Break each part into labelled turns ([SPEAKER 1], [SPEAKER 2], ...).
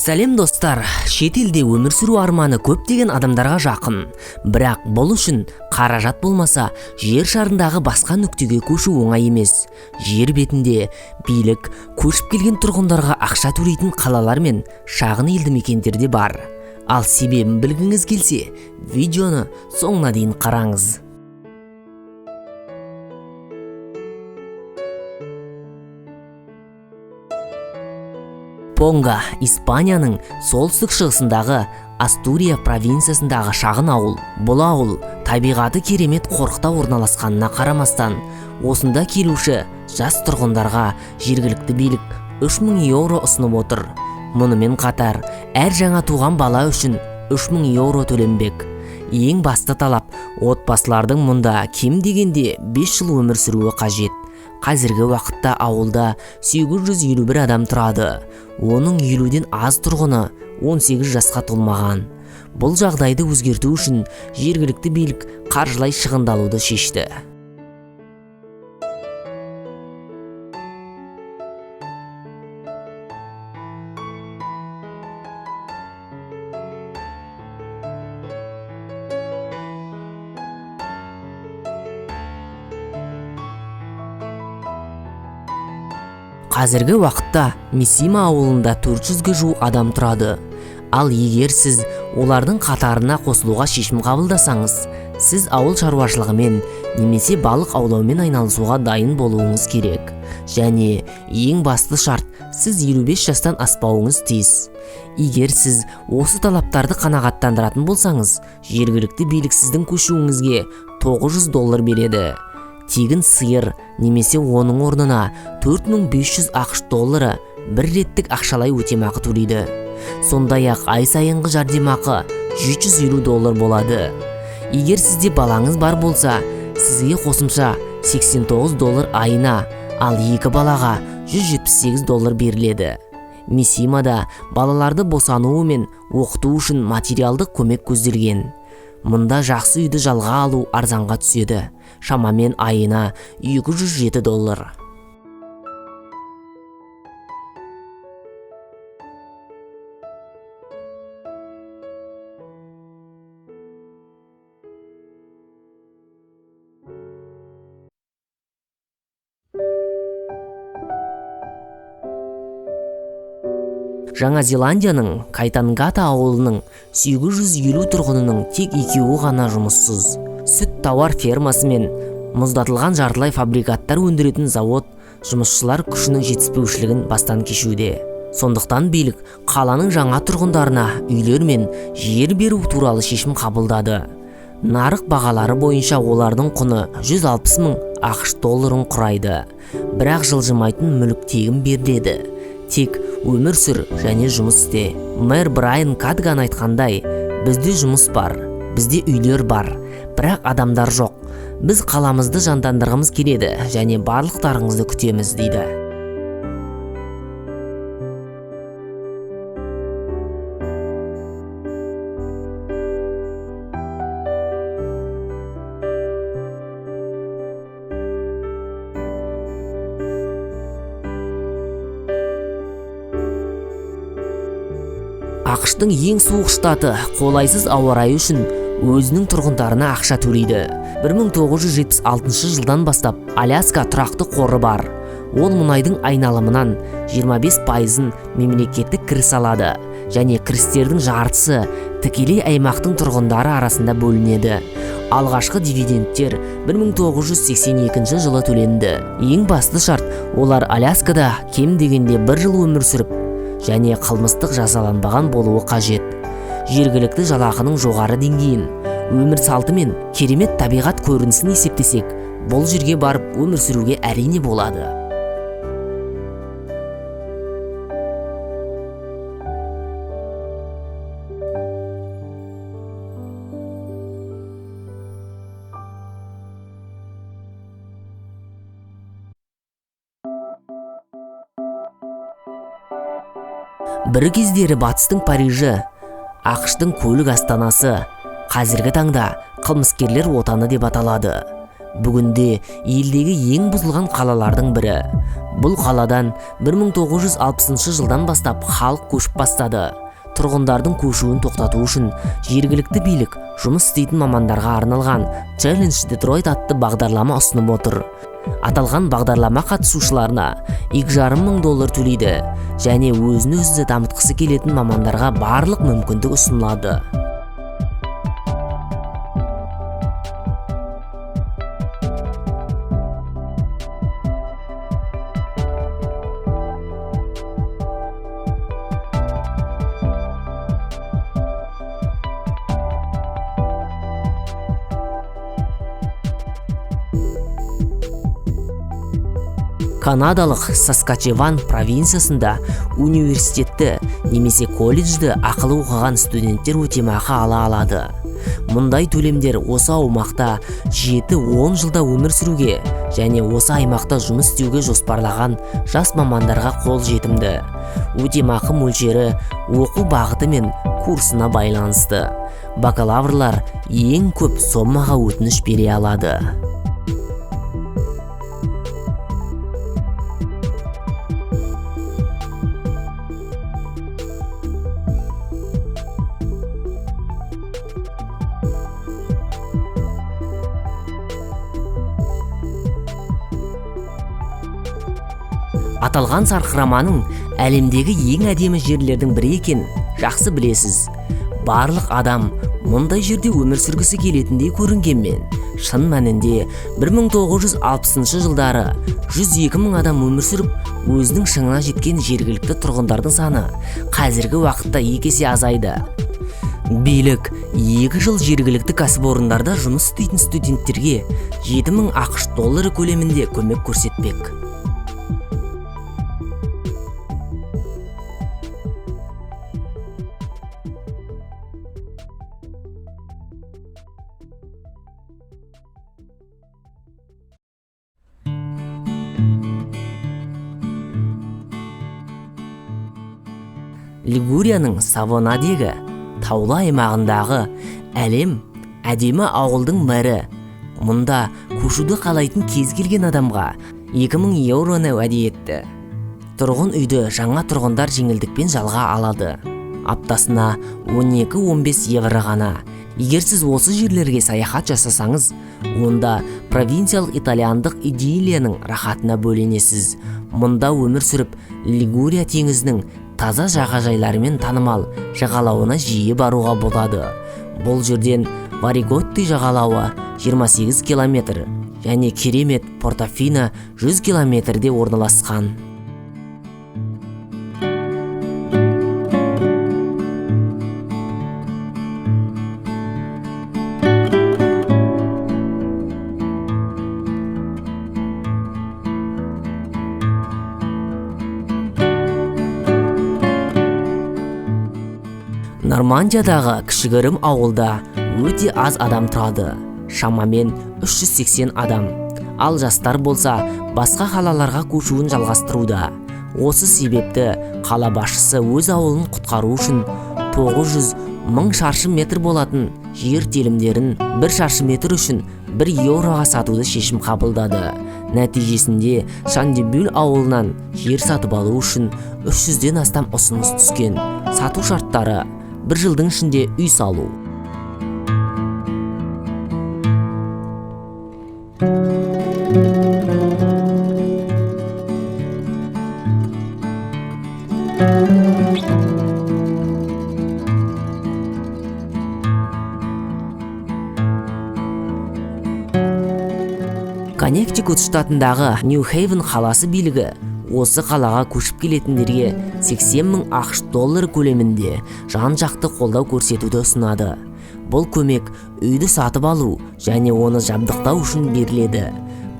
[SPEAKER 1] Сәлем достар, шет елде өмір сүру арманы көптеген адамдарға жақын. Бірақ бұл үшін қаражат болмаса, жер шарындағы басқа нүктеге көшу оңай емес. Жер бетінде билік, көшіп келген тұрғындарға ақша төлейтін қалалар мен шағын елді мекендерде бар. Ал себебін білгіңіз келсе, видеоны соңына дейін қараңыз. Понга, Испанияның солтүстік шығысындағы Астурия провинциясындағы шағын ауыл. Бұл ауыл табиғаты керемет қорықта орналасқанына қарамастан, осында келуші жас тұрғындарға жергілікті билік 3000 еуро ұсынып отыр. Мұнымен қатар, әр жаңа туған бала үшін 3000 еуро төленбек. Ең басты талап, отбасылардың мұнда кем дегенде 5 жыл өмір сүруі қажет. Қазіргі уақытта ауылда 851 адам тұрады. Оның 50-ден аз тұрғыны 18 жасқа толмаған. Бұл жағдайды өзгерту үшін жергілікті билік қаржылай шығындалуды шешті. Қазіргі уақытта Мисима ауылында 400-ге жуық адам тұрады. Ал егер сіз олардың қатарына қосылуға шешім қабылдасаңыз, сіз ауыл шаруашылығымен немесе балық аулаумен айналысуға дайын болуыңыз керек. Және ең басты шарт, сіз 55 жастан аспауыңыз тиіс. Егер сіз осы талаптарды қанағаттандыратын болсаңыз, жергілікті билік сіздің көшуіңізге $900 береді. Тегін сиыр немесе оның орнына 4500 ақш доллары бір реттік ақшалай өтемақы төлейді. Сондай-ақ ай сайынғы жәрдемақы $750 болады. Егер сізде балаңыз бар болса, сізге қосымша $89 айына, ал 2 балаға $178 беріледі. Мисимада балаларды босануы мен оқыту үшін материалдық көмек көзделген. Мұнда жақсы үйді жалға алу арзанға түседі. Шамамен айына $207. Жаңа Зеландияның Кайтангата ауылының 850 тұрғынының тек 2-і ғана жұмыссыз. Сүт тауар фермасы мен мұздатылған жартылай фабрикаттар өндіретін завод жұмысшылар күшінің жетіспеушілігін бастан кешуде. Сондықтан билік қаланың жаңа тұрғындарына үйлер мен жер беру туралы шешім қабылдады. Нарық бағалары бойынша олардың құны 160 мың ақш долларын құрайды. Бірақ жылжымайтын мүлік тегін беріледі. Тек өмір сүр және жұмыс істе. Мэр Брайан Кадган айтқандай, бізде жұмыс бар, бізде үйлер бар, бірақ адамдар жоқ. Біз қаламызды жандандырғымыз келеді және барлықтарыңызды күтеміз, дейді. ақштың ең суық штаты қолайсыз ауа райы үшін өзінің тұрғындарына ақша төлейді. 1976 жылдан бастап Аляска тұрақты қоры бар. Ол мұнайдың айналымынан 25%-ын мемлекеттік кіріс алады, және кірістердің жартысы тікелей аймақтың тұрғындары арасында бөлінеді. Алғашқы дивидендтер 1982 жылы төленді. Ең басты шарт, олар Аляскада кем дегенде 1 жыл өмір сүріп, және қылмыстық жазаланбаған болуы қажет. Жергілікті жалақының жоғары деңгейін, өмір салты мен керемет табиғат көрінісін есептесек, бұл жерге барып өмір сүруге әрине болады. Бір кездері батыстың Парижі, ақштың көлік астанасы, қазіргі таңда қылмыскерлер отаны деп аталады. бүгінде елдегі ең бұзылған қалалардың бірі. Бұл қаладан 1960 жылдан бастап халық көшіп бастады. Тұрғындардың көшуін тоқтату үшін жергілікті билік жұмыс істейтін мамандарға арналған Challenge Detroit атты бағдарлама ұсынып отыр. Аталған бағдарлама қатысушыларына $2,5 төлейді және өзін-өзі дамытқысы келетін мамандарға барлық мүмкіндік ұсынылады. Канадалық Саскачеван провинциясында университетті немесе колледжді ақылы оқыған студенттер өтемақы ала алады. Мұндай төлемдер осы аумақта 7-10 жылда өмір сүруге және осы аймақта жұмыс істеуге жоспарлаған жас мамандарға қол жетімді. Өтемақы мөлшері оқу бағыты мен курсына байланысты. Бакалаврлар ең көп сомаға өтініш бере алады. Аталған сарқыраманың әлемдегі ең әдемі жерлердің бірі екен жақсы білесіз. Барлық адам мұндай жерде өмір сүргісі келетіндей көрінгенмен, шын мәнінде 1960 жылдары 102.000 адам өмір сүріп, өзінің шыңына жеткен жергілікті тұрғындардың саны қазіргі уақытта 2 есе азайды. Билік 2 жыл жергілікті кәсіпорындарда жұмыс істейтін студенттерге $7,000 көлемінде көмек көрсетпек. Лигурияның Савонадегі таулы аймағындағы әлем әдемі ауылдың мэрі мұнда көшуді қалайтын кез келген адамға €2,000 уәде етті. Тұрғын үйді жаңа тұрғындар жеңілдікпен жалға алады. Аптасына 12-15 евро ғана. Егер сіз осы жерлерге саяхат жасасаңыз, онда провинциялық итальяндық идиллияның рахатына бөленесіз. Мұнда өмір сүріп, Лигурия теңізінің таза жағажайларымен танымал жағалауына жиі баруға болады. Бұл жерден Вариготти жағалауы 28 километр және керемет Портофино 100 километрде орналасқан. Нормандиядағы кішігірім ауылда өте аз адам тұрады, шамамен 380 адам. Ал жастар болса басқа қалаларға көшуін жалғастыруда. Осы себепті қала басшысы өз ауылын құтқару үшін 900.000 шаршы метр болатын жер телімдерін 1 шаршы метр үшін €1 сатуды шешім қабылдады. Нәтижесінде Шандибюль ауылынан жер сатып алу үшін 300-ден астам ұсыныс түскен. Сату шарттары 1 жылдың ішінде үй салу. Коннектикут штатындағы Нью-Хейвен қаласы билігі осы қалаға көшіп келетіндерге $80,000 көлемінде жан-жақты қолдау көрсетуді ұсынады. Бұл көмек үйді сатып алу және оны жабдықтау үшін беріледі.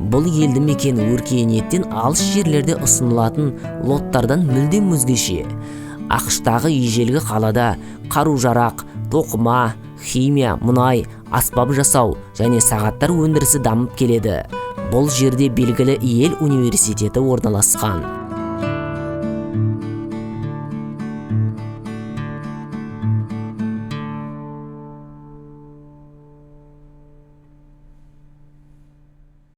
[SPEAKER 1] Бұл елді мекен өркениеттен алыс жерлерде ұсынылатын лоттардан мүлдем өзгеше. ақш-тағы ежелгі қалада қару-жарақ, тоқыма, химия, мұнай, аспап жасау және сағаттар өндірісі дамып келеді. Бұл жерде белгілі Йель университеті орналасқан.